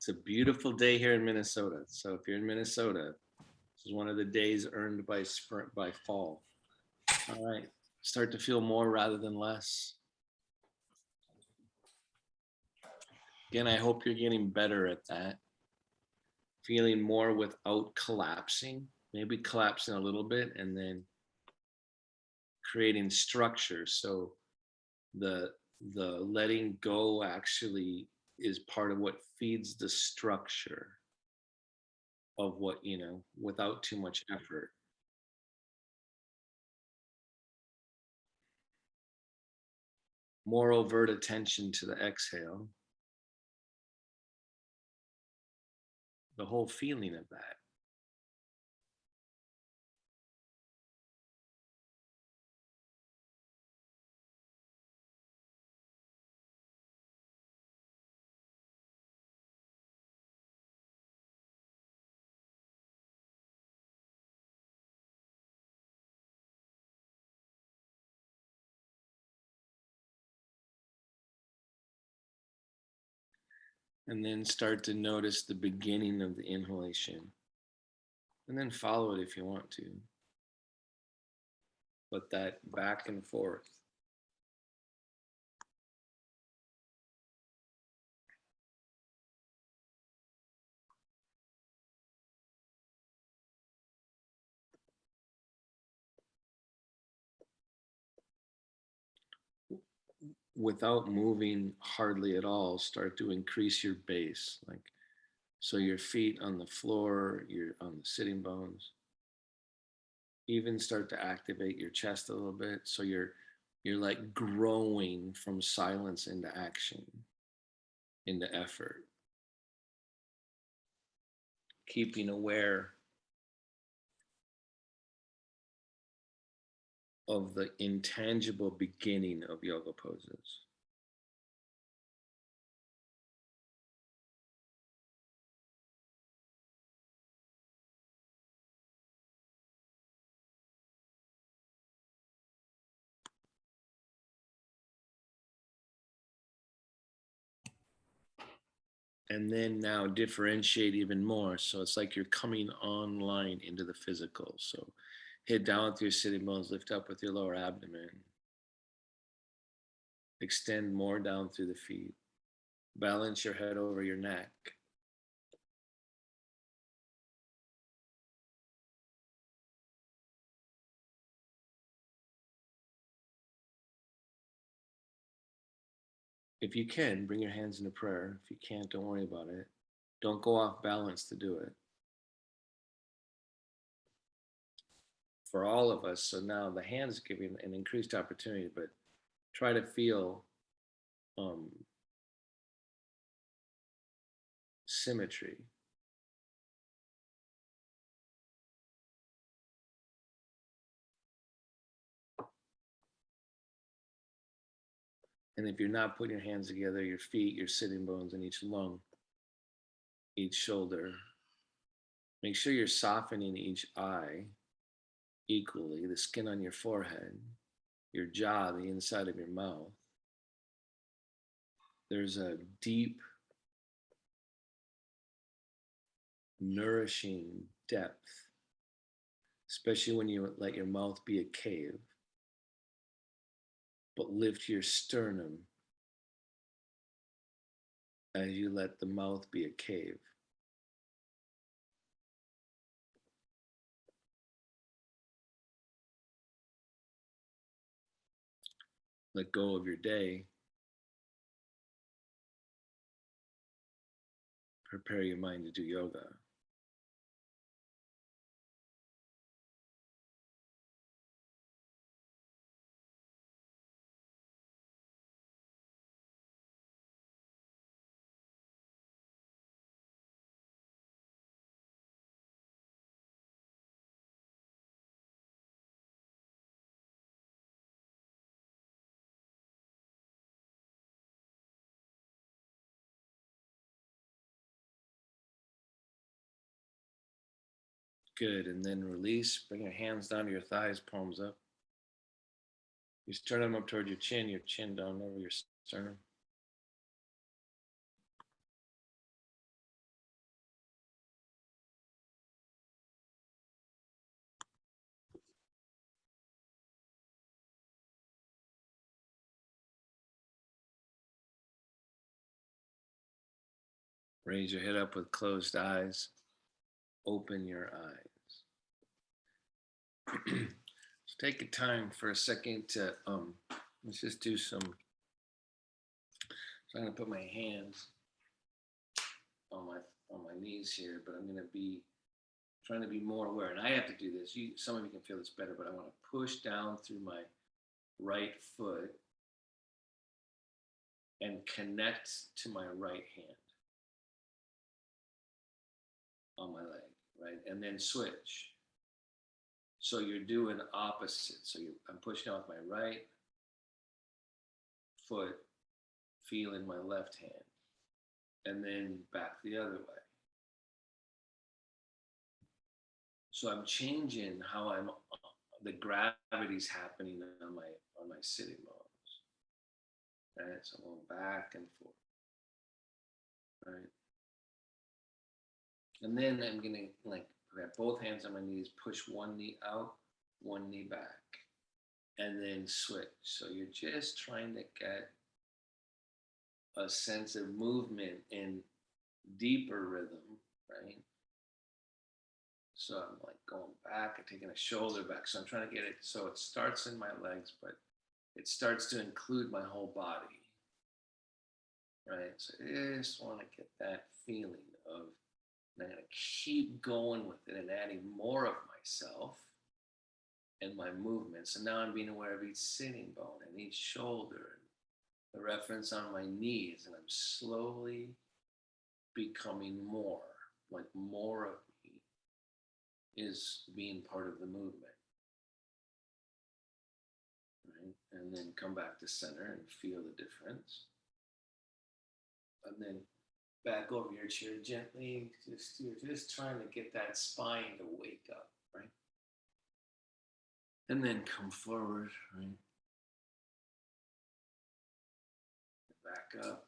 It's a beautiful day here in Minnesota. So if you're in Minnesota, this is one of the days earned by spring, by fall. All right, start to feel more rather than less. Again, I hope you're getting better at that. Feeling more without collapsing, maybe collapsing a little bit and then creating structure. So the the letting go actually is part of what feeds the structure of what, without too much effort. More overt attention to the exhale, the whole feeling of that. And then start to notice the beginning of the inhalation. And then follow it if you want to. But that back and forth. Without moving hardly at all, start to increase your base. So your feet on the floor, you're on the sitting bones. Even start to activate your chest a little bit. So you're like growing from silence into action, into effort. Keeping aware of the intangible beginning of yoga poses. And then now differentiate even more. So it's like you're coming online into the physical. So hit down with your sitting bones, lift up with your lower abdomen. Extend more down through the feet. Balance your head over your neck. If you can, bring your hands into prayer. If you can't, don't worry about it. Don't go off balance to do it. For all of us, so now the hands give you an increased opportunity, but try to feel symmetry. And if you're not putting your hands together, your feet, your sitting bones, and each lung, each shoulder, make sure you're softening each eye equally, the skin on your forehead, your jaw, the inside of your mouth. There's a deep, nourishing depth, especially when you let your mouth be a cave, but lift your sternum as you let the mouth be a cave. Let go of your day. Prepare your mind to do yoga. Good. And then release. Bring your hands down to your thighs, palms up. Your sternum up toward your chin down over your sternum. Raise your head up with closed eyes. Open your eyes. Just take a time for a second to let's just do some. So I'm gonna put my hands on my knees here, but I'm gonna be trying to be more aware. And I have to do this. Some of you can feel this better, but I want to push down through my right foot and connect to my right hand on my leg, right? And then switch. So you're doing opposite. So I'm pushing out with my right foot, feeling my left hand, and then back the other way. So I'm changing how the gravity's happening on my sitting bones. Right? So I'm going back and forth. Right? And then I'm gonna grab both hands on my knees, push one knee out, one knee back, and then switch. So you're just trying to get a sense of movement in deeper rhythm, right? So I'm like going back and taking a shoulder back. So I'm trying to get it so it starts in my legs, but it starts to include my whole body, right? So I just want to get that feeling of, and I'm going to keep going with it and adding more of myself and my movement. So now I'm being aware of each sitting bone and each shoulder and the reference on my knees, and I'm slowly becoming more, like more of me is being part of the movement. Right? And then come back to center and feel the difference. And then back over your chair gently. You're just trying to get that spine to wake up, right? And then come forward, right? Back up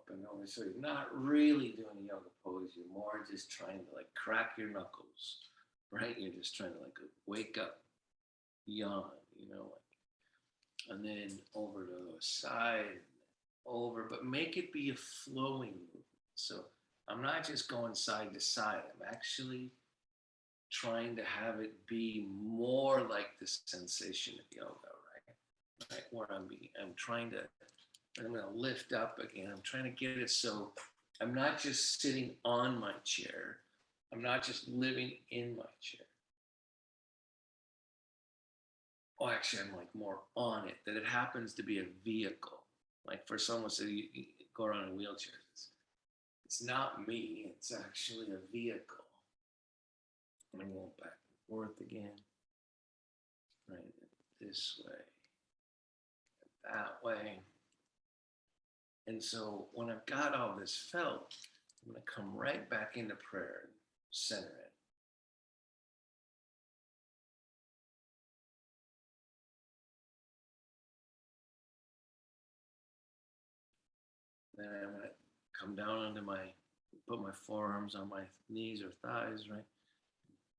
and over. So you're not really doing a yoga pose. You're more just trying to like crack your knuckles, right? You're just trying to like wake up, yawn, and then over to the side, over, but make it be a flowing movement. So I'm not just going side to side. I'm actually trying to have it be more like the sensation of yoga, right? Where I'm trying to, I'm going to lift up again. I'm trying to get it so I'm not just sitting on my chair. I'm not just living in my chair. Oh, actually, I'm like more on it, that it happens to be a vehicle. Like for someone to you go around in wheelchairs. It's not me, it's actually a vehicle. And I'm going back and forth again. Right, this way, that way. And so when I've got all this felt, I'm going to come right back into prayer and center it. Then I'm going to come down onto put my forearms on my knees or thighs, right?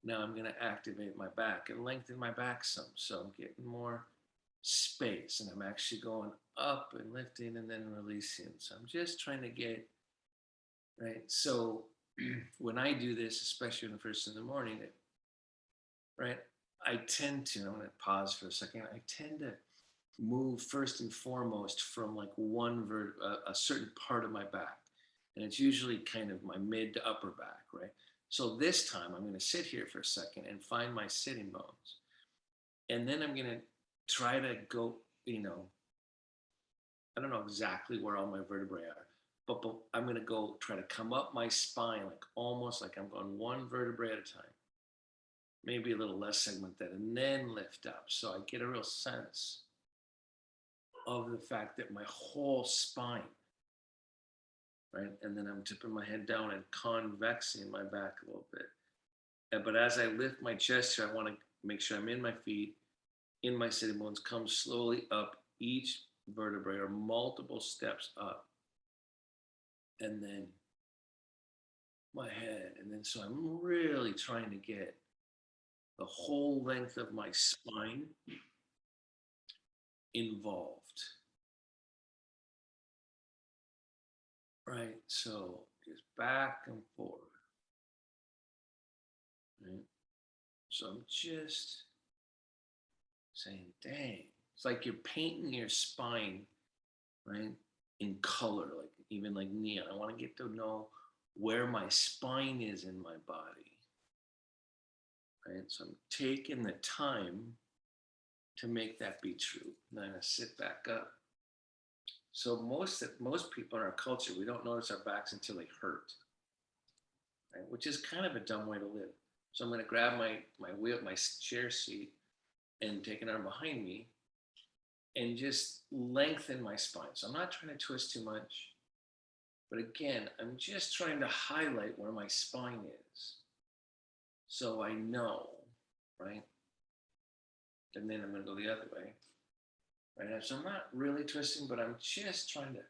Now I'm going to activate my back and lengthen my back some. So I'm getting more space and I'm actually going up and lifting and then releasing. So I'm just trying to get, right? So when I do this, especially in the first in the morning, right, I tend to, I'm going to pause for a second. I tend to move first and foremost from like a certain part of my back. And it's usually kind of my mid to upper back, right? So this time I'm going to sit here for a second and find my sitting bones. And then I'm going to try to go, I don't know exactly where all my vertebrae are, but I'm going to go try to come up my spine, like almost like I'm going one vertebrae at a time, maybe a little less segmented, and then lift up. So I get a real sense of the fact that my whole spine, right? And then I'm tipping my head down and convexing my back a little bit. But as I lift my chest here, I want to make sure I'm in my feet, in my sitting bones, come slowly up each vertebrae or multiple steps up. And then my head. And then so I'm really trying to get the whole length of my spine involved. Right. So, just back and forth. Right? So I'm just saying, dang, it's like you're painting your spine, right, in color, like even like neon. I want to get to know where my spine is in my body, right? So I'm taking the time to make that be true. And then I sit back up. So most people in our culture, we don't notice our backs until they hurt, right? Which is kind of a dumb way to live. So I'm going to grab my chair seat and take an arm behind me and just lengthen my spine. So I'm not trying to twist too much, but again, I'm just trying to highlight where my spine is, so I know, right? And then I'm going to go the other way, right? So I'm not really twisting, but I'm just trying to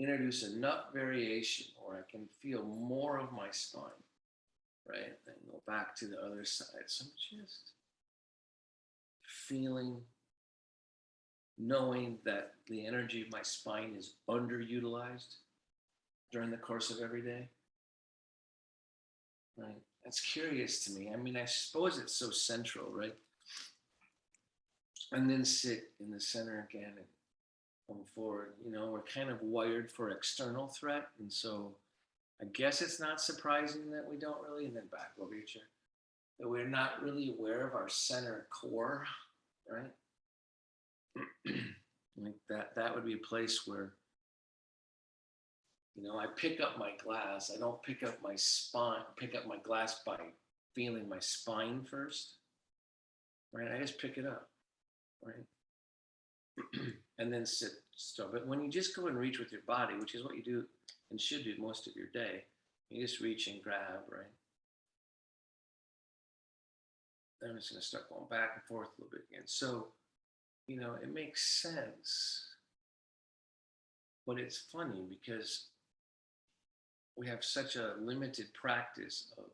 introduce enough variation where I can feel more of my spine, right? Then go back to the other side. So I'm just feeling, knowing that the energy of my spine is underutilized during the course of every day, right? That's curious to me. I mean, I suppose it's so central, right? And then sit in the center again and come forward. You know, we're kind of wired for external threat. And so I guess it's not surprising that we don't really, and then back over your chair, that we're not really aware of our center core, right? Like that would be a place where, you know, I pick up my glass. I don't pick up my spine, pick up my glass by feeling my spine first, right? I just pick it up, right? And then sit still. But when you just go and reach with your body, which is what you do and should do most of your day, you just reach and grab, right? Then I'm just going to start going back and forth a little bit again. So, you know, it makes sense. But it's funny because we have such a limited practice of,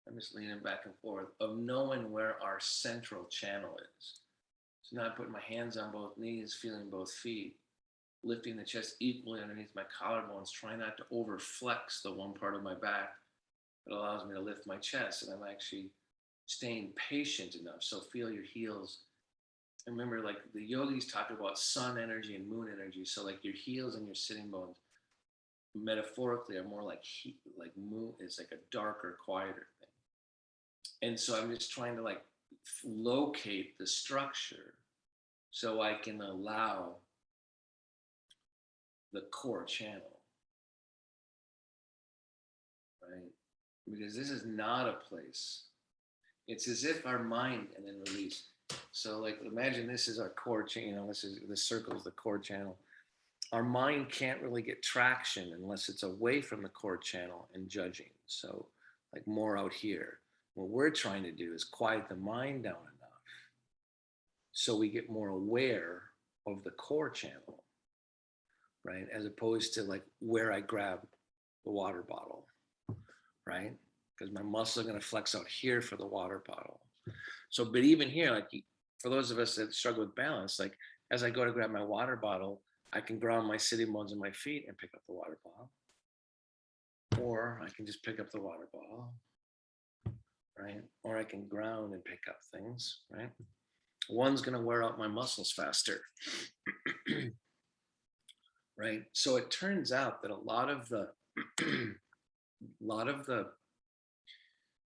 I'm just leaning back and forth, of knowing where our central channel is. So now I put my hands on both knees, feeling both feet, lifting the chest equally underneath my collarbones, trying not to overflex the one part of my back that allows me to lift my chest. And I'm actually staying patient enough. So feel your heels. And remember, like the yogis talk about sun energy and moon energy. So like your heels and your sitting bones metaphorically are more like heat, like moon is like a darker, quieter thing. And so I'm just trying to like locate the structure so I can allow the core channel, right? Because this is not a place. It's as if our mind, and then release. So like imagine this is our core channel, you know, this circle is the core channel. Our mind can't really get traction unless it's away from the core channel and judging. So like more out here. What we're trying to do is quiet the mind down enough so we get more aware of the core channel, right? As opposed to like where I grab the water bottle, right? Because my muscles are going to flex out here for the water bottle. So, but even here, like for those of us that struggle with balance, like as I go to grab my water bottle, I can ground my sitting bones in my feet and pick up the water bottle. Or I can just pick up the water bottle, right? Or I can ground and pick up things, right? One's going to wear out my muscles faster, right? So it turns out that a lot of the,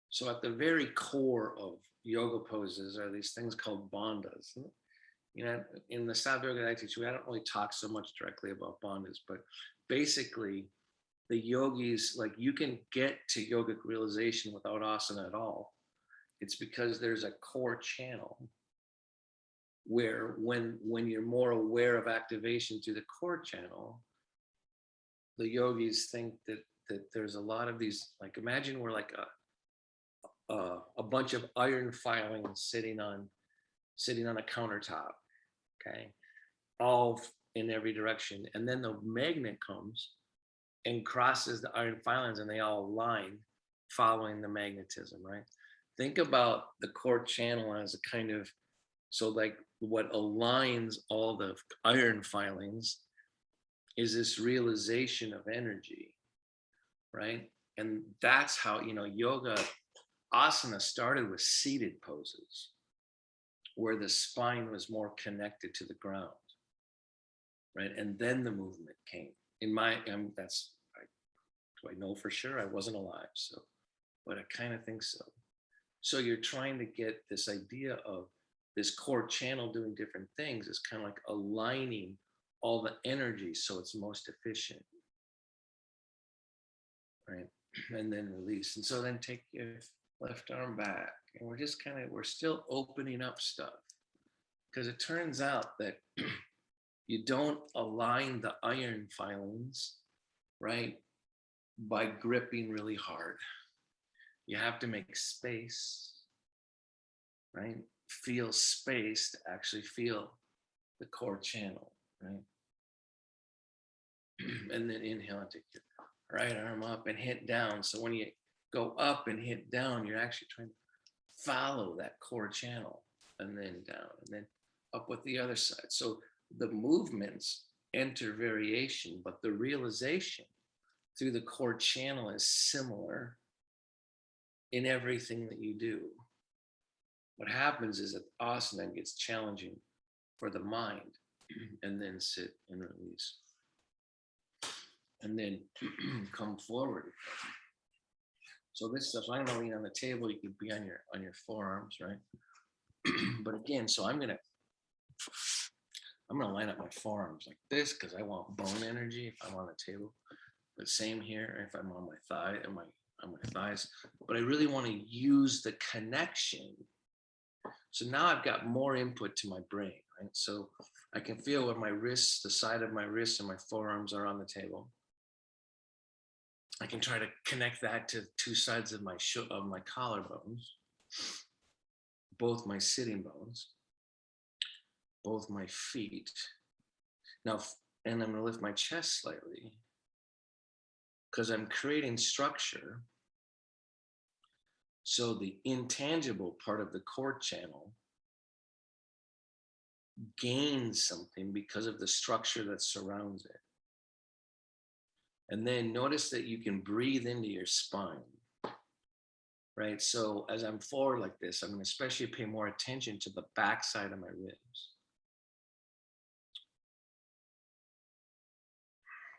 so at the very core of yoga poses are these things called bandhas. You know, in the style of yoga that I teach, I don't really talk so much directly about bandhas, but basically the yogis, like you can get to yogic realization without asana at all. It's because there's a core channel where when you're more aware of activation through the core channel, the yogis think that there's a lot of these, like imagine we're like a bunch of iron filings sitting on a countertop, okay, all in every direction, and then the magnet comes and crosses the iron filings and they all align following the magnetism, right? Think about the core channel as a kind of, so like what aligns all the iron filings is this realization of energy, right? And that's how, yoga asana started with seated poses where the spine was more connected to the ground, right? And then the movement came. In my, do I know for sure? I wasn't alive, so, but I kind of think so. So you're trying to get this idea of this core channel doing different things is kind of like aligning all the energy so it's most efficient, right? And then release. And so then take your left arm back, and we're still opening up stuff, because it turns out that you don't align the iron filings, right, by gripping really hard. You have to make space, right? Feel space to actually feel the core channel, right? And then inhale and take your right arm up and hit down. So when you go up and hit down, you're actually trying to follow that core channel, and then down, and then up with the other side. So the movements enter variation, but the realization through the core channel is similar in everything that you do. What happens is that asana gets challenging for the mind, and then sit and release, and then come forward. So this stuff, I'm gonna lean on the table. You could be on your forearms, right? But again, so I'm gonna line up my forearms like this because I want bone energy if I'm on the table. But same here if I'm on my thigh and on my thighs. But I really want to use the connection. So now I've got more input to my brain, right? So I can feel where my wrists, the side of my wrists and my forearms are on the table. I can try to connect that to two sides of my collarbones, both my sitting bones, both my feet. Now, and I'm going to lift my chest slightly because I'm creating structure. So the intangible part of the core channel gains something because of the structure that surrounds it. And then notice that you can breathe into your spine, right? So as I'm forward like this, I'm going to especially pay more attention to the back side of my ribs.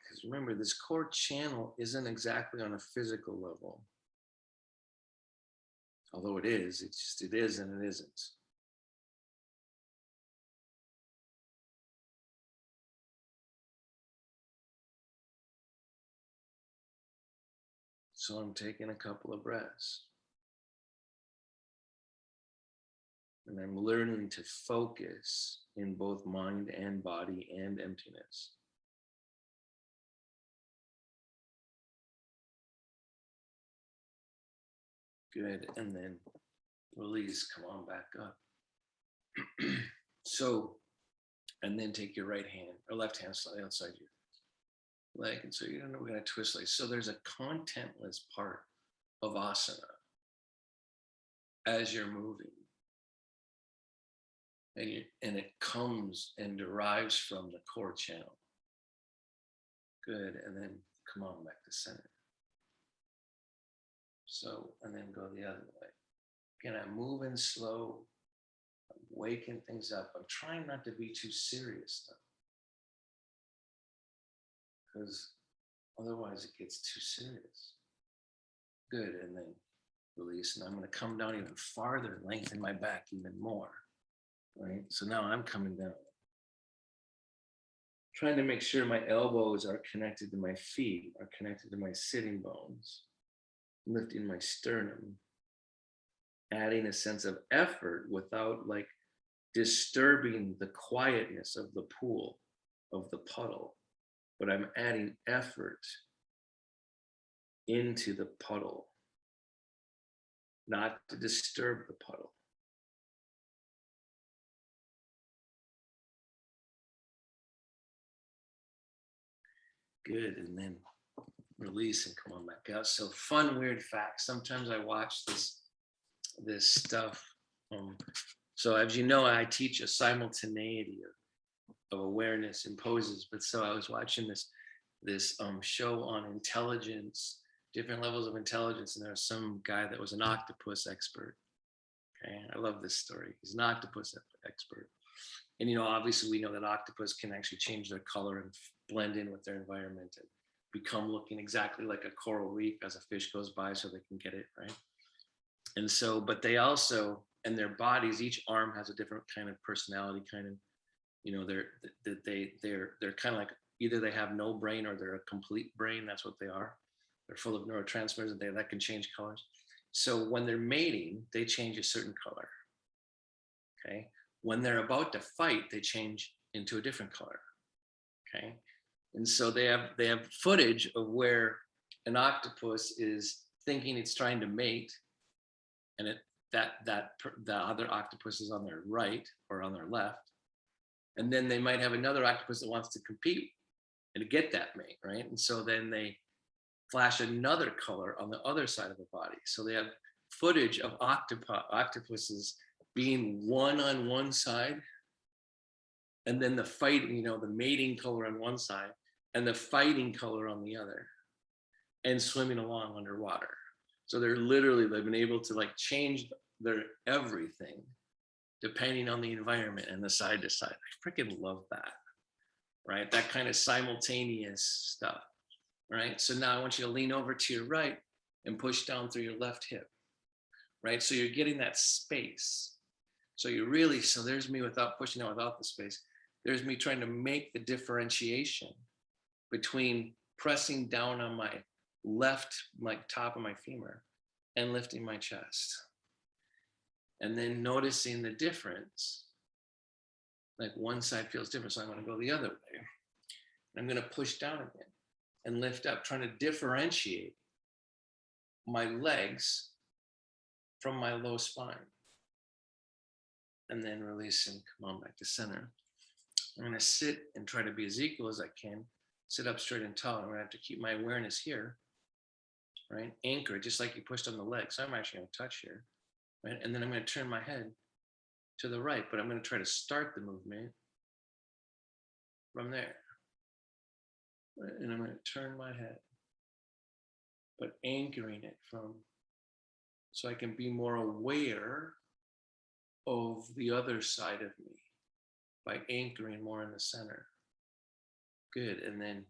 Because remember, this core channel isn't exactly on a physical level. Although it is, it is and it isn't. So I'm taking a couple of breaths. And I'm learning to focus in both mind and body and emptiness. Good. And then release. Come on back up. So, and then take your right hand or left hand slightly outside your leg. And so we're going to twist like so. There's a contentless part of asana as you're moving. And it comes and derives from the core channel. Good. And then come on back to center. So, and then go the other way. Again, I'm moving slow. I'm waking things up. I'm trying not to be too serious though, because otherwise it gets too serious. Good. And then release. And I'm going to come down even farther, lengthen my back even more. Right. So now I'm coming down. Trying to make sure my elbows are connected to my feet, are connected to my sitting bones, lifting my sternum, adding a sense of effort without like disturbing the quietness of the pool, of the puddle, but I'm adding effort into the puddle, not to disturb the puddle. Good. And then release and come on back out. So fun, weird fact. Sometimes I watch this stuff. So as you know, I teach a simultaneity of awareness in poses. But so I was watching this show on intelligence different levels of intelligence. And there's some guy that was an octopus expert. Okay, I love this story. He's an octopus expert. And, obviously we know that octopus can actually change their color and blend in with their environment and become looking exactly like a coral reef as a fish goes by so they can get it, right? And so, but they also, and their bodies, each arm has a different kind of personality, kind of, they're kind of like, either they have no brain or they're a complete brain. That's what they are. They're full of neurotransmitters that can change colors. So when they're mating, they change a certain color. Okay. When they're about to fight, they change into a different color. Okay. And so they have footage of where an octopus is thinking it's trying to mate, and the other octopus is on their right or on their left, and then they might have another octopus that wants to compete and to get that mate, right? And so then they flash another color on the other side of the body. So they have footage of octopuses being one on one side, and then the fighting, the mating color on one side and the fighting color on the other, and swimming along underwater. So they've been able to like change their everything depending on the environment and the side to side. I freaking love that, right? That kind of simultaneous stuff, right? So now I want you to lean over to your right and push down through your left hip, right? So you're getting that space. So there's me without pushing out, without the space. There's me trying to make the differentiation between pressing down on my left, like top of my femur, and lifting my chest. And then noticing the difference. Like one side feels different, so I'm going to go the other way. I'm going to push down again and lift up, trying to differentiate my legs from my low spine. And then release and come on back to center. I'm going to sit and try to be as equal as I can. Sit up straight and tall. I'm going to have to keep my awareness here, right? Anchor, just like you pushed on the leg. So I'm actually going to touch here, right? And then I'm going to turn my head to the right, but I'm going to try to start the movement from there. Right? And I'm going to turn my head, but anchoring it so I can be more aware of the other side of me by anchoring more in the center. Good. And then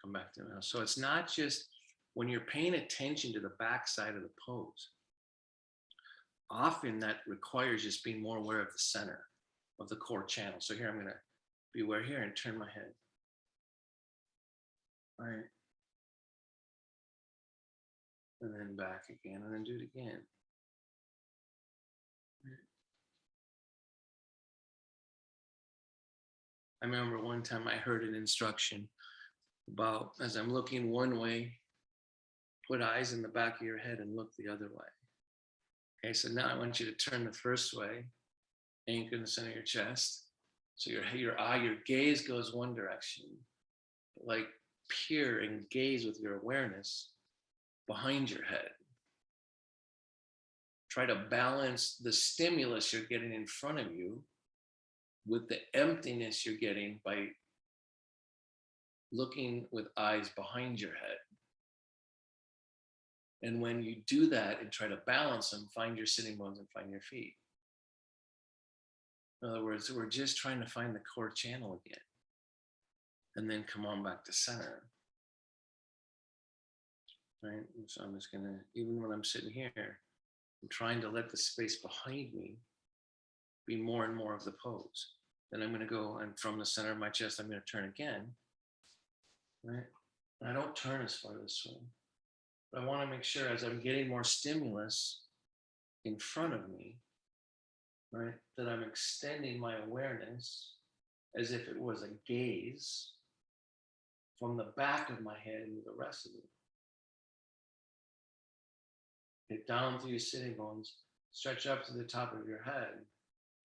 come back to now. So it's not just when you're paying attention to the back side of the pose, often that requires just being more aware of the center of the core channel. So here I'm going to be aware here and turn my head. All right. And then back again, and then do it again. I remember one time I heard an instruction about, as I'm looking one way, put eyes in the back of your head and look the other way. Okay, so now I want you to turn the first way, anchor in the center of your chest. So your gaze goes one direction, like peer and gaze with your awareness behind your head. Try to balance the stimulus you're getting in front of you with the emptiness you're getting by looking with eyes behind your head. And when you do that and try to balance them, find your sitting bones and find your feet. In other words, we're just trying to find the core channel again. And then come on back to center. Right? And so I'm just gonna, even when I'm sitting here, I'm trying to let the space behind me be more and more of the pose. Then I'm gonna go, and from the center of my chest, I'm gonna turn again. Right? And I don't turn as far this way. But I want to make sure as I'm getting more stimulus in front of me, right, that I'm extending my awareness as if it was a gaze from the back of my head into the rest of it. Get down through your sitting bones, stretch up to the top of your head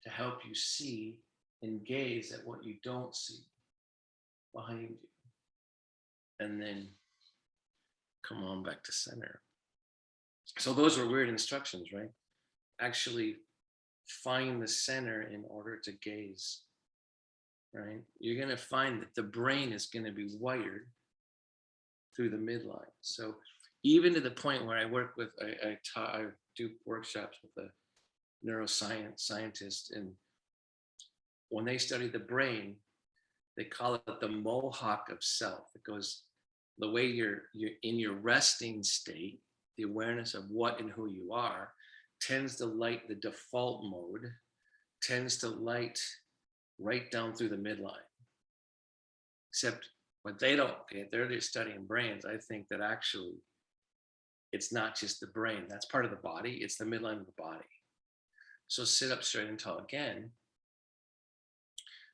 to help you see and gaze at what you don't see behind you. And then come on back to center. So those were weird instructions, right? Actually find the center in order to gaze, right? You're going to find that the brain is going to be wired through the midline. So even to the point where I work with, I do workshops with a neuroscience scientist, and when they study the brain, they call it the Mohawk of Self. It goes the way you're in your resting state, the awareness of what and who you are tends to light the default mode, tends to light right down through the midline. Except what they don't, they're just studying brains. I think that actually it's not just the brain. That's part of the body. It's the midline of the body. So sit up straight and tall again.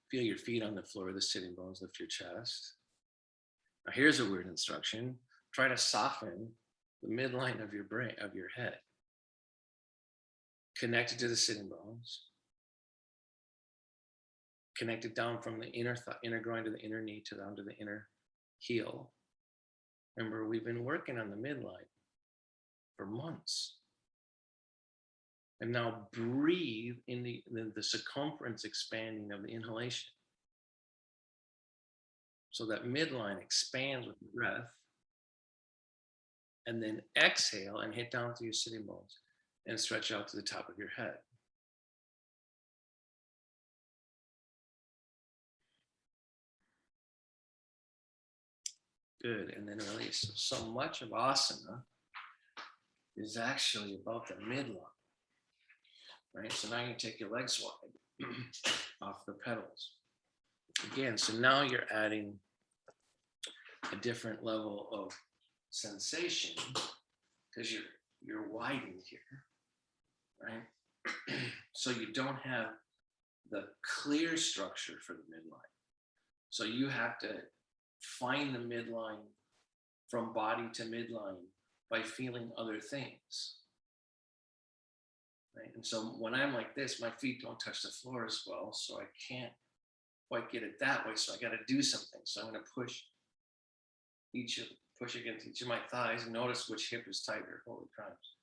Feel your feet on the floor, the sitting bones, lift your chest. Now here's a weird instruction. Try to soften the midline of your brain, of your head. Connect it to the sitting bones. Connect it down from the inner groin to the inner knee to down to the inner heel. Remember, we've been working on the midline for months. And now breathe in the circumference expanding of the inhalation. So that midline expands with the breath. And then exhale and hit down through your sitting bones and stretch out to the top of your head. Good, and then release. So much of asana is actually about the midline, right? So now you take your legs wide off the pedals. Again, so now you're adding a different level of sensation because you're widened here, right? So you don't have the clear structure for the midline. So you have to find the midline from body to midline by feeling other things, right? And so when I'm like this, my feet don't touch the floor as well, so I can't quite get it that way. So I got to do something. So I'm going to push against each of my thighs and notice which hip is tighter. Holy crumbs,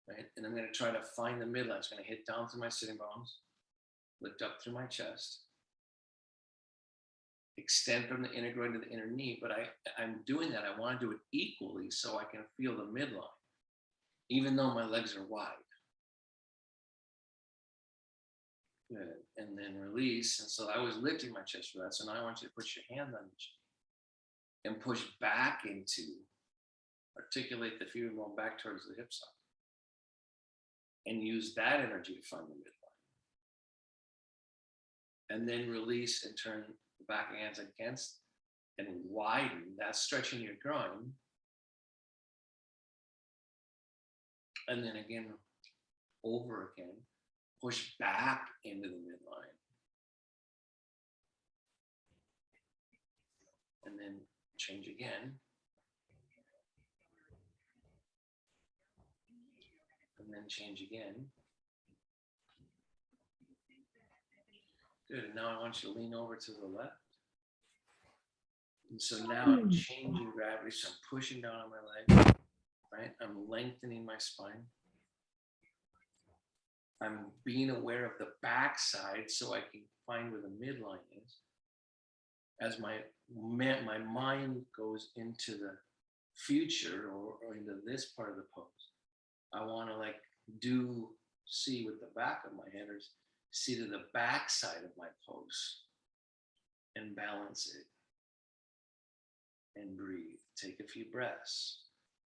right? And I'm going to try to find the midline. It's going to hit down through my sitting bones, lift up through my chest, extend from the inner groin to the inner knee, but I'm doing that. I want to do it equally so I can feel the midline, even though my legs are wide. Good. And then release. And so I was lifting my chest for that. So now I want you to put your hand on the chest and push back into, articulate the femur bone back towards the hip socket. And use that energy to find the midline. And then release and turn the back of hands against and widen. That's stretching your groin. And then again, over again, push back into the midline. And then change again. And then change again. Good, and now I want you to lean over to the left. And so now I'm changing gravity, so I'm pushing down on my leg, right? I'm lengthening my spine. I'm being aware of the backside so I can find where the midline is. As my mind goes into the future or into this part of the pose, I want to see with the back of my head or see to the backside of my pose and balance it and breathe. Take a few breaths.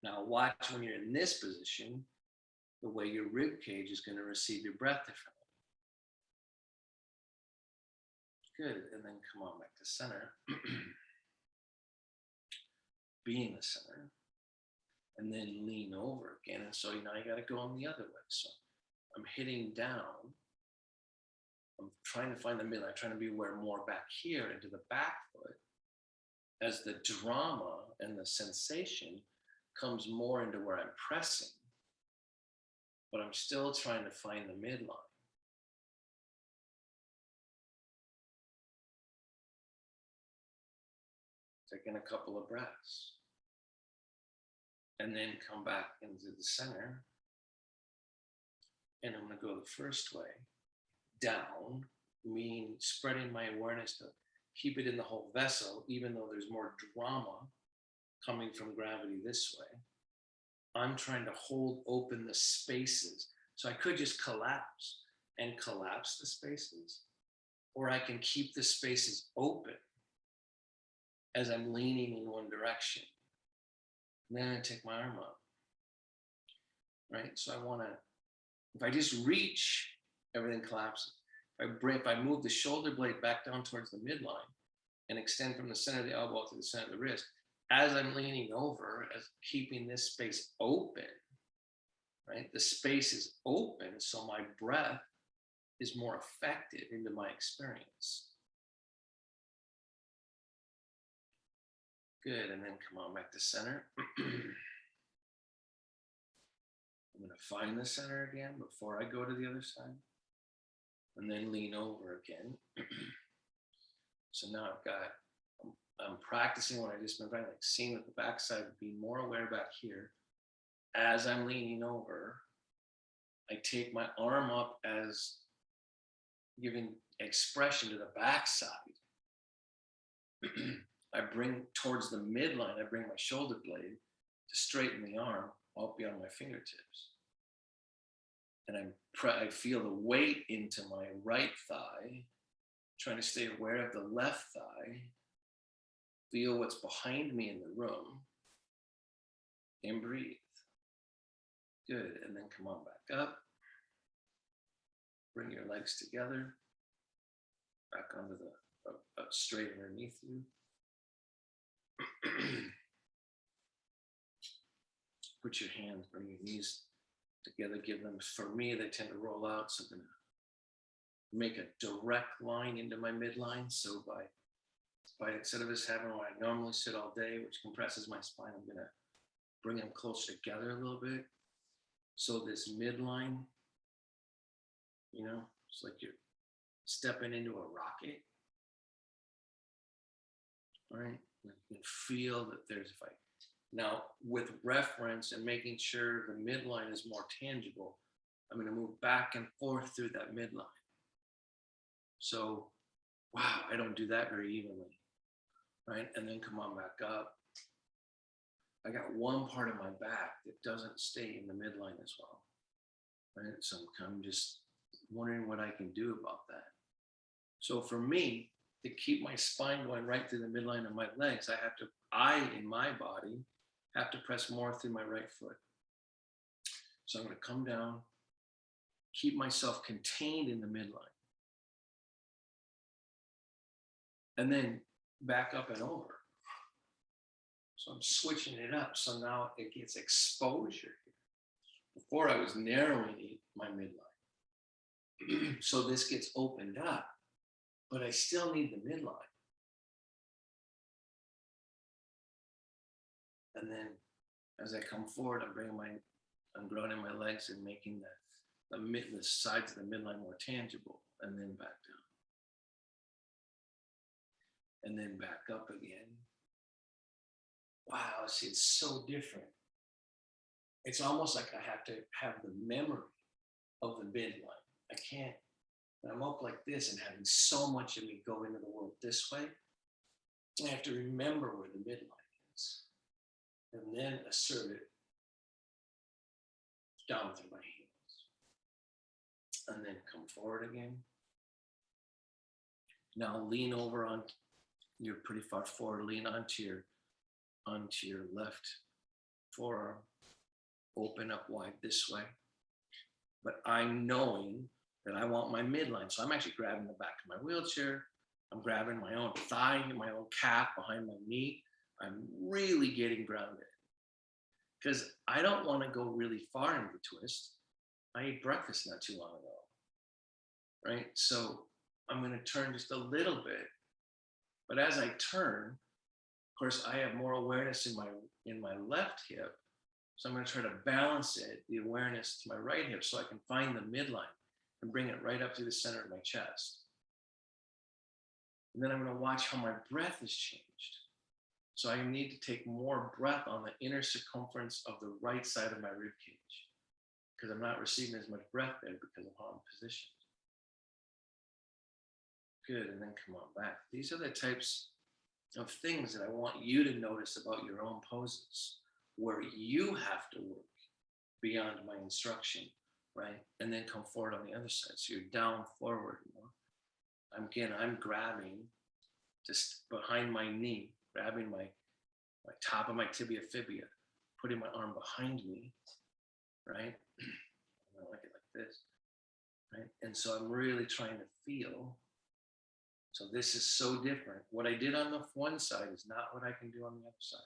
Now watch when you're in this position, the way your rib cage is going to receive your breath differently. Good, and then come on back to center. Be in the center. And then lean over again. And so now you got to go on the other way. So I'm hitting down. I'm trying to find the middle. I'm trying to be aware more back here into the back foot as the drama and the sensation comes more into where I'm pressing. But I'm still trying to find the midline. Taking a couple of breaths. And then come back into the center. And I'm going to go the first way. Down, meaning spreading my awareness to keep it in the whole vessel, even though there's more drama coming from gravity this way. I'm trying to hold open the spaces. So I could just collapse and collapse the spaces, or I can keep the spaces open as I'm leaning in one direction. And then I take my arm up, right? So I want to, if I just reach, everything collapses. If I move the shoulder blade back down towards the midline and extend from the center of the elbow to the center of the wrist, as I'm leaning over, as keeping this space open, right? The space is open, so my breath is more effective into my experience. Good, and then come on back to center. I'm going to find the center again before I go to the other side, and then lean over again. So now I'm practicing what I just been like seeing at the backside, being more aware back here. As I'm leaning over, I take my arm up as giving expression to the backside. I bring towards the midline, I bring my shoulder blade to straighten the arm out beyond my fingertips. And I feel the weight into my right thigh, trying to stay aware of the left thigh, feel what's behind me in the room, and breathe. Good, and then come on back up. Bring your legs together, back onto the straight underneath you. Put your hands, bring your knees together, give them, for me, they tend to roll out, so I'm gonna make a direct line into my midline. So by instead of us having what I normally sit all day, which compresses my spine, I'm gonna bring them closer together a little bit. So this midline, you know, it's like you're stepping into a rocket. All right, you can feel that there's a fight. Now, with reference and making sure the midline is more tangible, I'm going to move back and forth through that midline. So, wow, I don't do that very evenly, right? And then come on back up. I got one part of my back that doesn't stay in the midline as well, right? So I'm just wondering what I can do about that. So for me, to keep my spine going right through the midline of my legs, in my body, have to press more through my right foot. So I'm going to come down, keep myself contained in the midline, and then back up and over. So I'm switching it up. So now it gets exposure. Before I was narrowing my midline. So this gets opened up, but I still need the midline. And then as I come forward, I'm grounding my legs and making the sides of the midline more tangible, and then back down. And then back up again. Wow, see, it's so different. It's almost like I have to have the memory of the midline. I can't, when I'm up like this and having so much of me go into the world this way, I have to remember where the midline is and then assert it down through my heels. And then come forward again. Now lean over on, you're pretty far forward, lean onto your left forearm, open up wide this way. But I'm knowing that I want my midline. So I'm actually grabbing the back of my wheelchair. I'm grabbing my own thigh, my own calf behind my knee. I'm really getting grounded because I don't want to go really far into the twist. I ate breakfast not too long ago, right? So I'm going to turn just a little bit. But as I turn, of course, I have more awareness in my left hip. So I'm going to try to balance it, the awareness to my right hip, so I can find the midline and bring it right up to the center of my chest. And then I'm going to watch how my breath has changed. So I need to take more breath on the inner circumference of the right side of my rib cage because I'm not receiving as much breath there because of how I'm positioned. Good, and then come on back. These are the types of things that I want you to notice about your own poses. where you have to work beyond my instruction, right? And then come forward on the other side. So you're down, forward. I'm grabbing just behind my knee, grabbing my top of my tibia fibia, putting my arm behind me, right? I like it like this, right? And so I'm really trying to feel. So this is so different. What I did on the one side is not what I can do on the other side.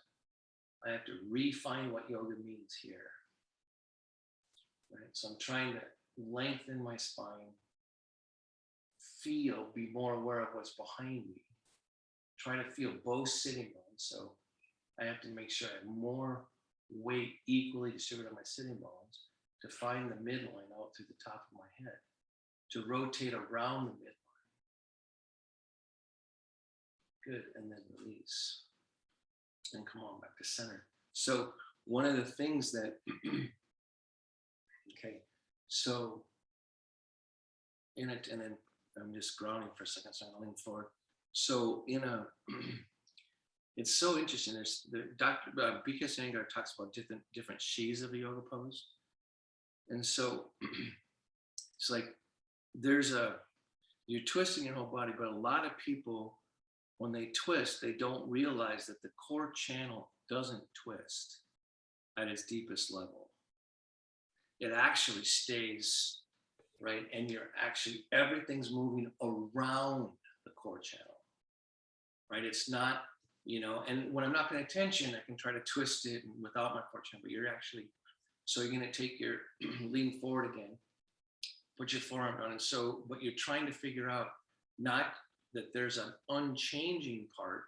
I have to refine what yoga means here, right? So I'm trying to lengthen my spine, feel, be more aware of what's behind me, try to feel both sitting bones. So I have to make sure I have more weight equally distributed on my sitting bones to find the midline out through the top of my head, to rotate around the midline. Good, and then release. And come on back to center. So one of the things that, okay, so in it, and then I'm just grounding for a second, so I'm gonna lean forward. So it's so interesting. There's Dr. B.K. Iyengar talks about different sheaths of a yoga pose. And so it's like you're twisting your whole body, but a lot of people, when they twist, they don't realize that the core channel doesn't twist at its deepest level. It actually stays, right? And everything's moving around the core channel, right? It's not, and when I'm not paying attention, I can try to twist it without my core channel, but so you're going to take your, lean forward again, put your forearm down. And so what you're trying to figure out, not that there's an unchanging part,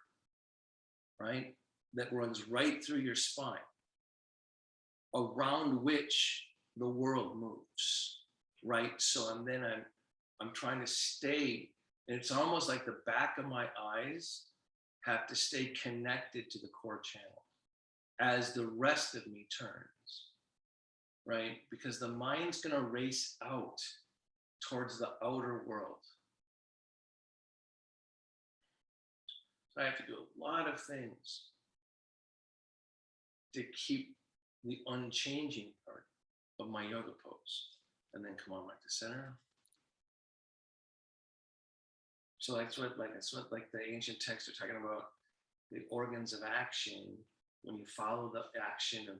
right, that runs right through your spine, around which the world moves, right? So I'm trying to stay, and it's almost like the back of my eyes have to stay connected to the core channel as the rest of me turns, right? Because the mind's gonna race out towards the outer world. So I have to do a lot of things to keep the unchanging part of my yoga pose. And then come on back to center. So that's what the ancient texts are talking about, the organs of action. When you follow the action of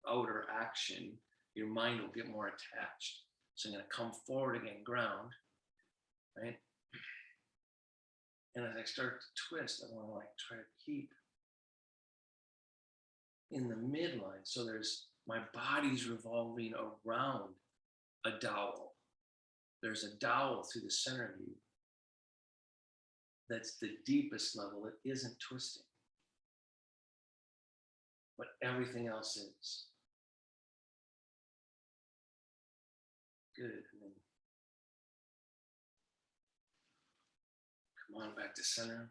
outer action, your mind will get more attached. So I'm going to come forward again, ground, right? And as I start to twist, I want to try to keep in the midline. So my body's revolving around a dowel. There's a dowel through the center of you. That's the deepest level. It isn't twisting, but everything else is. Good. And then come on back to center.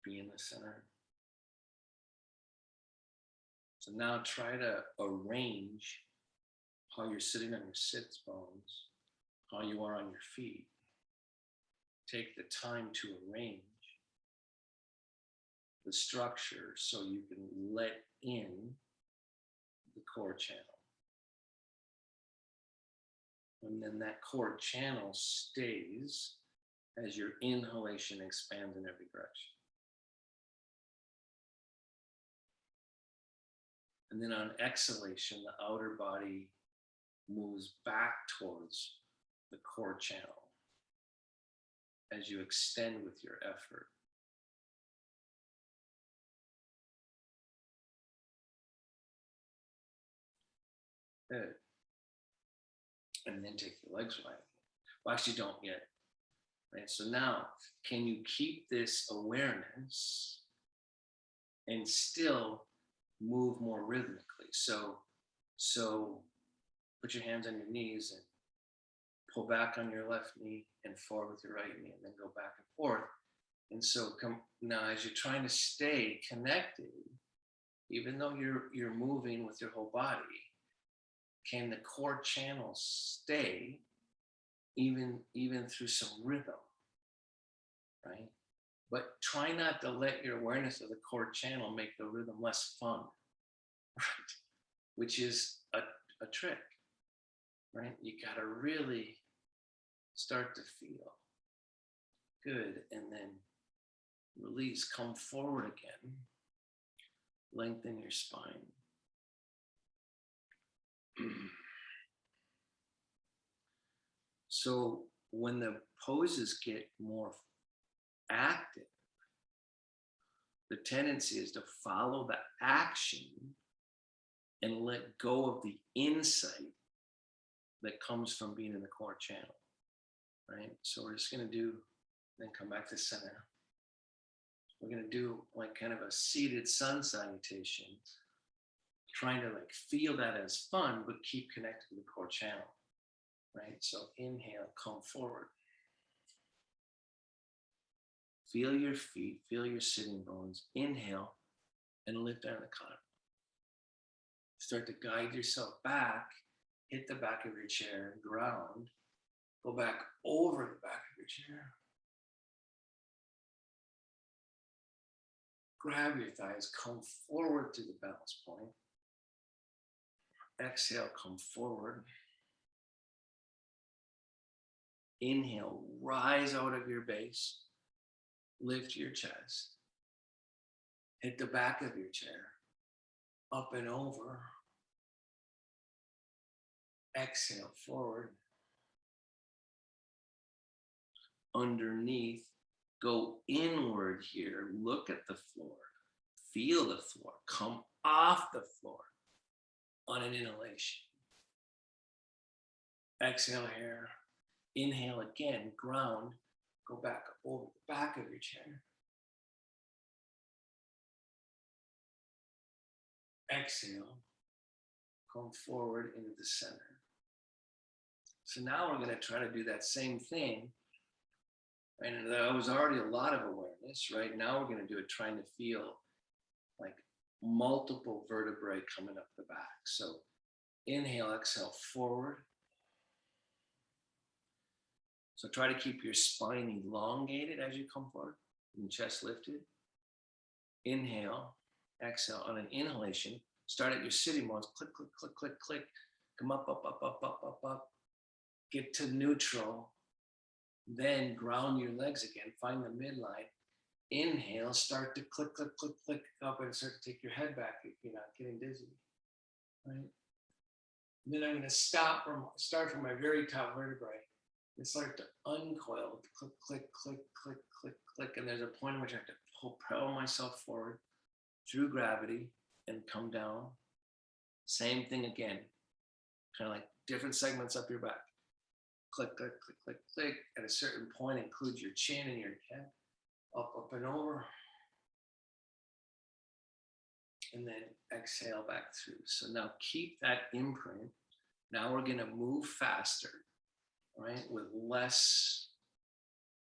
Be in the center. So now try to arrange how you're sitting on your sits bones, how you are on your feet. Take the time to arrange the structure so you can let in the core channel. And then that core channel stays as your inhalation expands in every direction. And then on exhalation, the outer body moves back towards the core channel as you extend with your effort. Good. And then take your legs wide. Well, actually don't yet. Right? So now, can you keep this awareness and still move more rhythmically? So put your hands on your knees and pull back on your left knee and forward with your right knee, and then go back and forth. And so now as you're trying to stay connected, even though you're moving with your whole body, can the core channel stay even through some rhythm, right? but try not to let your awareness of the core channel make the rhythm less fun, right? Which is a trick, right? You got to really start to feel good and then release, come forward again, lengthen your spine. So when the poses get more active, the tendency is to follow the action and let go of the insight that comes from being in the core channel, right? So we're just going to do, then come back to center. We're going to do like kind of a seated sun salutation, trying to like feel that as fun, but keep connected to the core channel, right? So inhale, come forward. Feel your feet, feel your sitting bones. Inhale and lift out of the collarbone. Start to guide yourself back, hit the back of your chair, ground, go back over the back of your chair. Grab your thighs, come forward to the balance point. Exhale, come forward. Inhale, rise out of your base. Lift your chest. Hit the back of your chair. Up and over. Exhale, forward. Underneath. Go inward here. Look at the floor. Feel the floor. Come off the floor on an inhalation. Exhale here. Inhale again. Ground. Go back over the back of your chair. Exhale. Come forward into the center. So now we're going to try to do that same thing. And there was already a lot of awareness, right? Now we're going to do it trying to feel like multiple vertebrae coming up the back. So inhale, exhale, forward. So try to keep your spine elongated as you come forward and chest lifted. Inhale, exhale. On an inhalation, start at your sitting bones. Click, click, click, click, click. Come up, up, up, up, up, up, up. Get to neutral. Then ground your legs again. Find the midline. Inhale, start to click, click, click, click up and start to take your head back if you're not getting dizzy. Right? And then I'm going to start from my very top vertebrae and start to uncoil. Click, click, click, click, click, click. And there's a point in which I have to propel myself forward through gravity and come down. Same thing again. Kind of like different segments up your back. Click, click, click, click, click. At a certain point, include your chin and your head. Up, up, and over. And then exhale back through. So now keep that imprint. Now we're going to move faster, right? With less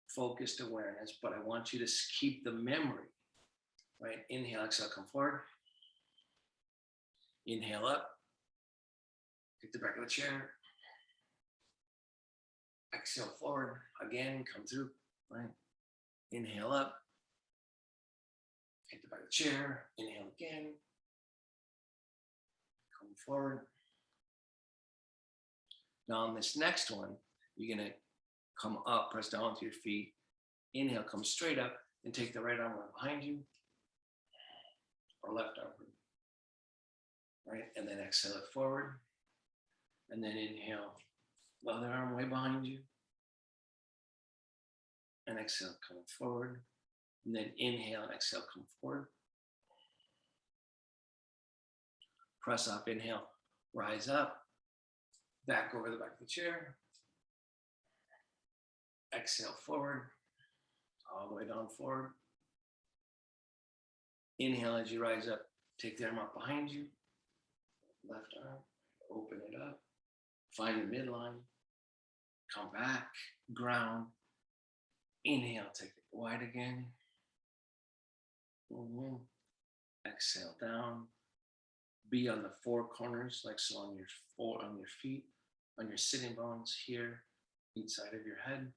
focused awareness, but I want you to keep the memory, right? Inhale, exhale, come forward. Inhale up. Hit the back of the chair. Exhale forward. Again, come through, right? Inhale up. Hit the back of the chair. Inhale again. Come forward. Now on this next one, you're going to come up, press down with your feet. Inhale, come straight up and take the right arm behind you or left arm. Right? And then exhale it forward. And then inhale, the other arm way behind you. And exhale, come forward. And then inhale and exhale, come forward. Press up, inhale, rise up. Back over the back of the chair. Exhale forward. All the way down forward. Inhale as you rise up. Take the arm up behind you. Left arm. Open it up. Find the midline. Come back. Ground. Inhale. Take it wide again. Exhale down. Be on the four corners, like so on your feet, on your sitting bones here, each side of your head.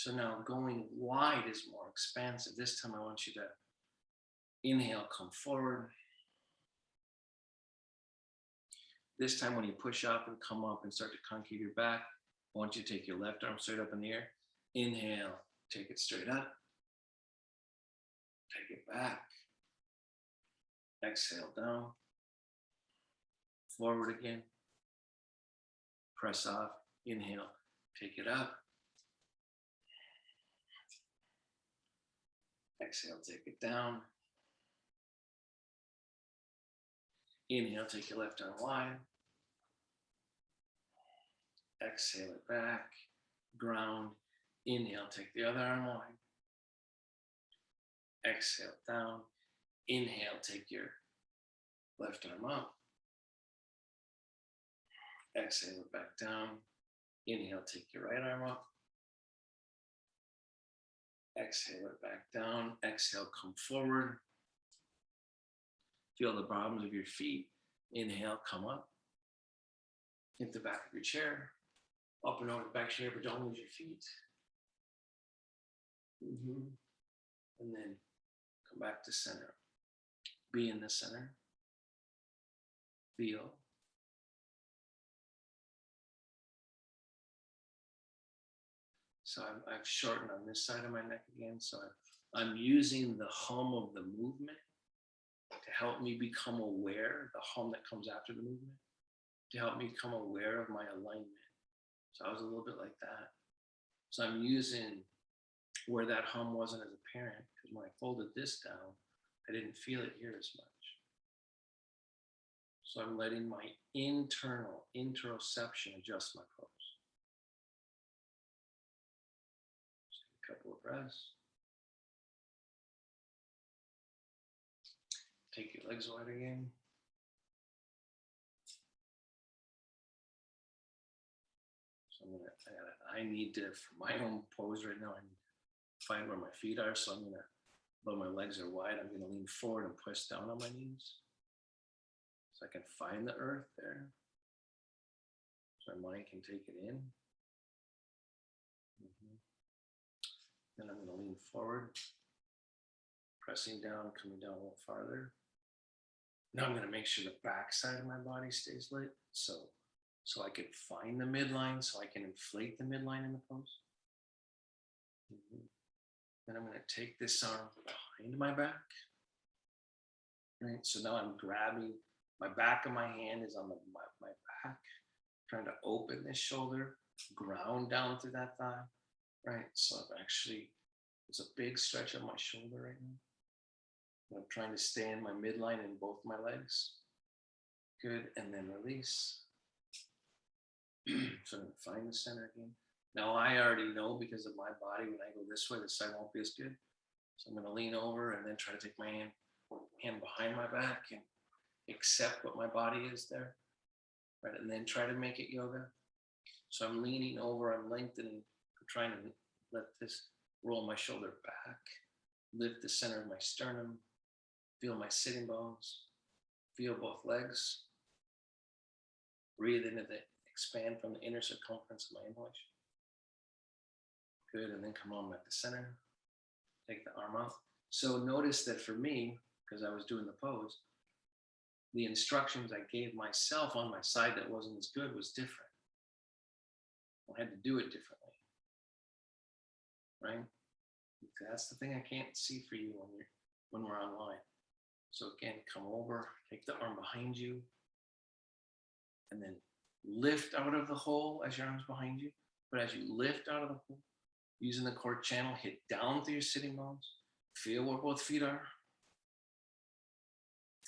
So now going wide is more expansive. This time I want you to inhale, come forward. This time when you push up and come up and start to concave your back, I want you to take your left arm straight up in the air. Inhale, take it straight up. Take it back. Exhale down. Forward again. Press off. Inhale, take it up. Exhale, take it down. Inhale, take your left arm wide. Exhale it back. Ground. Inhale, take the other arm wide. Exhale down. Inhale, take your left arm up. Exhale it back down. Inhale, take your right arm up. Exhale it back down. Exhale, come forward. Feel the bottoms of your feet. Inhale, come up. Hit the back of your chair. Up and over the back chair, but don't lose your feet. And then come back to center. Be in the center. Feel. So I've shortened on this side of my neck again. So I'm using the hum of the movement to help me become aware, the hum that comes after the movement, to help me become aware of my alignment. So I was a little bit like that. So I'm using where that hum wasn't as apparent, because when I folded this down, I didn't feel it here as much. So I'm letting my internal interoception adjust my pose. Just take a couple of breaths. Take your legs wide again. So I need to, for my own pose right now, I need to find where my feet are. So I'm gonna, though my legs are wide, I'm gonna lean forward and push down on my knees. So I can find the earth there. So my mind can take it in. Then I'm gonna lean forward, pressing down, coming down a little farther. Now I'm gonna make sure the back side of my body stays lit. So I can find the midline, so I can inflate the midline in the pose. Then I'm going to take this arm behind my back. Right, so now I'm grabbing, my back of my hand is on my back, trying to open this shoulder, ground down through that thigh. Right, so I've actually, it's a big stretch of my shoulder right now. I'm trying to stay in my midline in both my legs. Good, and then release. So I'm going to find the center again. Now I already know, because of my body, when I go this way, the side won't be as good. So I'm going to lean over and then try to take my hand behind my back and accept what my body is there. Right, and then try to make it yoga. So I'm leaning over, I'm lengthening, I'm trying to let this roll my shoulder back, lift the center of my sternum, feel my sitting bones, feel both legs. Breathe into the, expand from the inner circumference of my inhalation. Good, and then come on back to center. Take the arm out. So notice that for me, because I was doing the pose, the instructions I gave myself on my side that wasn't as good was different. I had to do it differently, right? That's the thing I can't see for you when we're online. So again, come over, take the arm behind you, and then lift out of the hole as your arm's behind you. But as you lift out of the hole, using the core channel, hit down through your sitting bones. Feel where both feet are.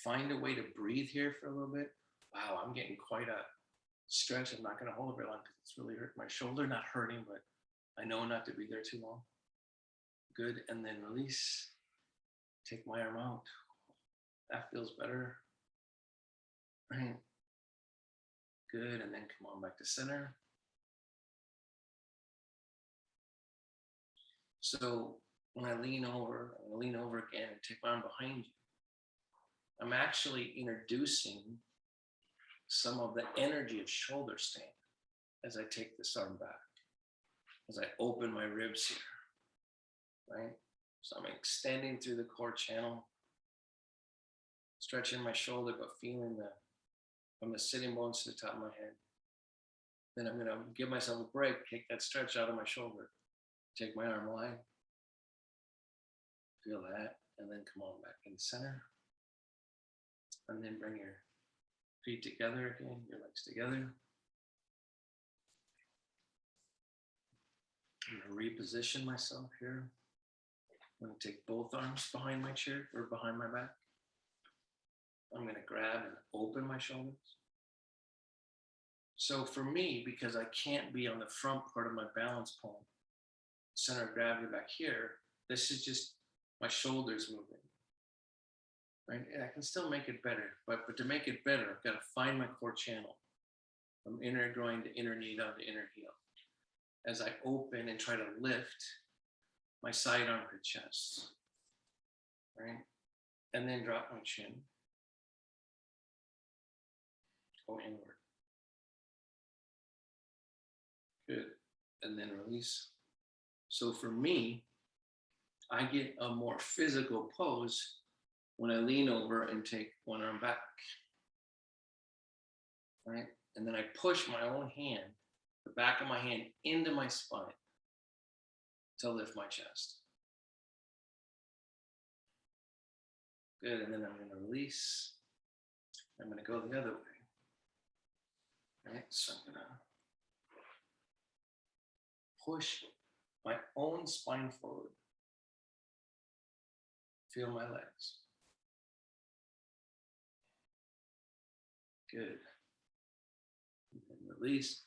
Find a way to breathe here for a little bit. Wow, I'm getting quite a stretch. I'm not going to hold it very long because it's really hurt my shoulder. Not hurting, but I know not to be there too long. Good, and then release. Take my arm out. That feels better. Right. Good, and then come on back to center. So when I lean over, I'm going to lean over again and take my arm behind you. I'm actually introducing some of the energy of shoulder stand as I take this arm back. as I open my ribs here, right? So I'm extending through the core channel, stretching my shoulder, but feeling from the sitting bones to the top of my head. Then I'm going to give myself a break, take that stretch out of my shoulder, take my arm wide, feel that, and then come on back in the center. And then bring your feet together again, your legs together. I'm going to reposition myself here. I'm going to take both arms behind my chair or behind my back. I'm going to grab and open my shoulders. So for me, because I can't be on the front part of my balance pole, center of gravity back here, this is just my shoulders moving. Right? And I can still make it better, but to make it better, I've got to find my core channel from inner groin to inner knee down to inner heel. As I open and try to lift my side armpit chest, right? And then drop my chin, go inward. Good, and then release. So for me, I get a more physical pose when I lean over and take one arm back, right? And then I push my own hand, the back of my hand, into my spine to lift my chest. Good, and then I'm going to release. I'm going to go the other way. Right, so I'm going to push my own spine forward. Feel my legs. Good. And then release.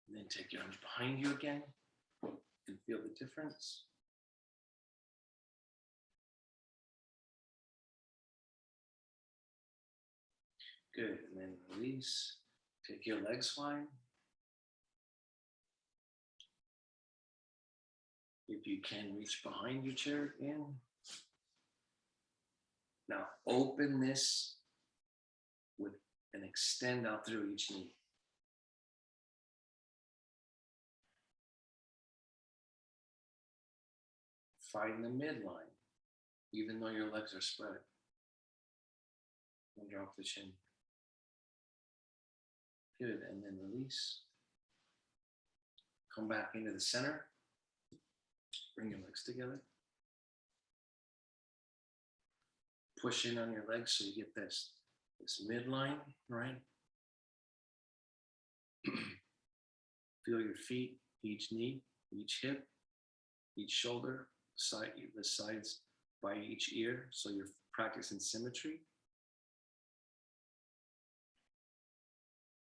And then take your arms behind you again and feel the difference. Good. And then release. Take your legs wide. If you can, reach behind your chair again. Now open this with and extend out through each knee. Find the midline, even though your legs are spread. And drop the chin. Good, and then release. Come back into the center. Bring your legs together. Push in on your legs so you get this midline, right? Feel your feet, each knee, each hip, each shoulder, the sides by each ear, so you're practicing symmetry.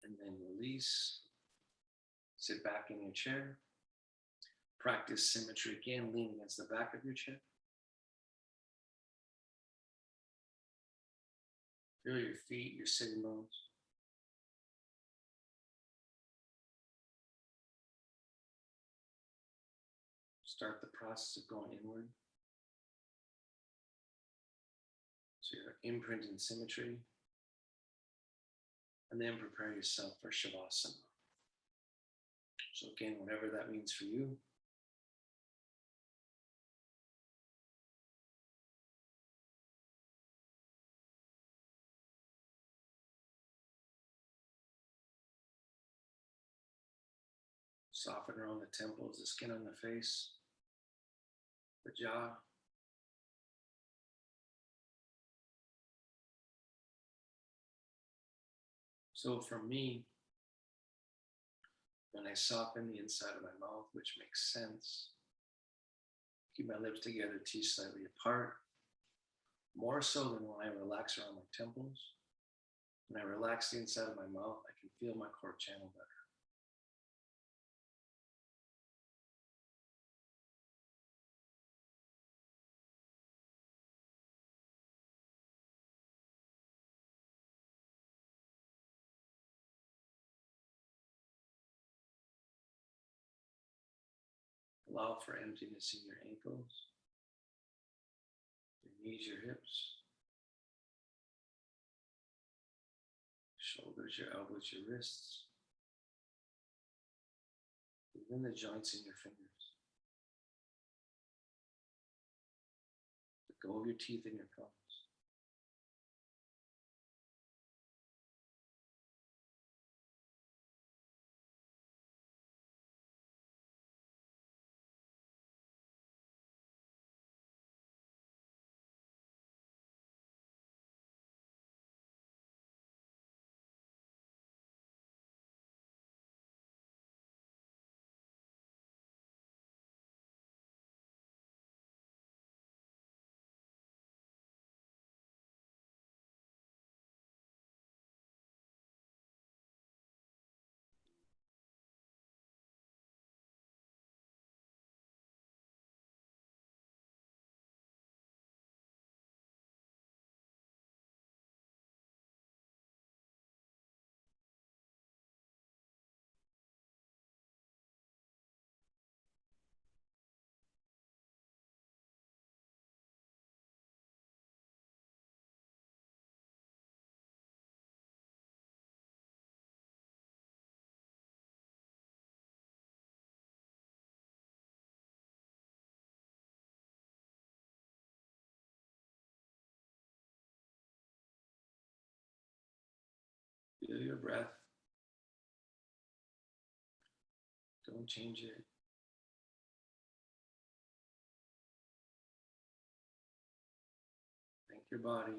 And then release. Sit back in your chair. Practice symmetry again, lean against the back of your chair. Feel your feet, your sitting bones. Start the process of going inward. So you're imprinting symmetry. And then prepare yourself for Shavasana. So again, whatever that means for you. Soften around the temples, the skin on the face, the jaw. So for me, when I soften the inside of my mouth, which makes sense, keep my lips together, teeth slightly apart, more so than when I relax around my temples. When I relax the inside of my mouth, I can feel my core channel better. Allow for emptiness in your ankles, your knees, your hips, shoulders, your elbows, your wrists, your Even the joints in your fingers. Let go of your teeth and your gums. Feel your breath. Don't change it. Thank your body.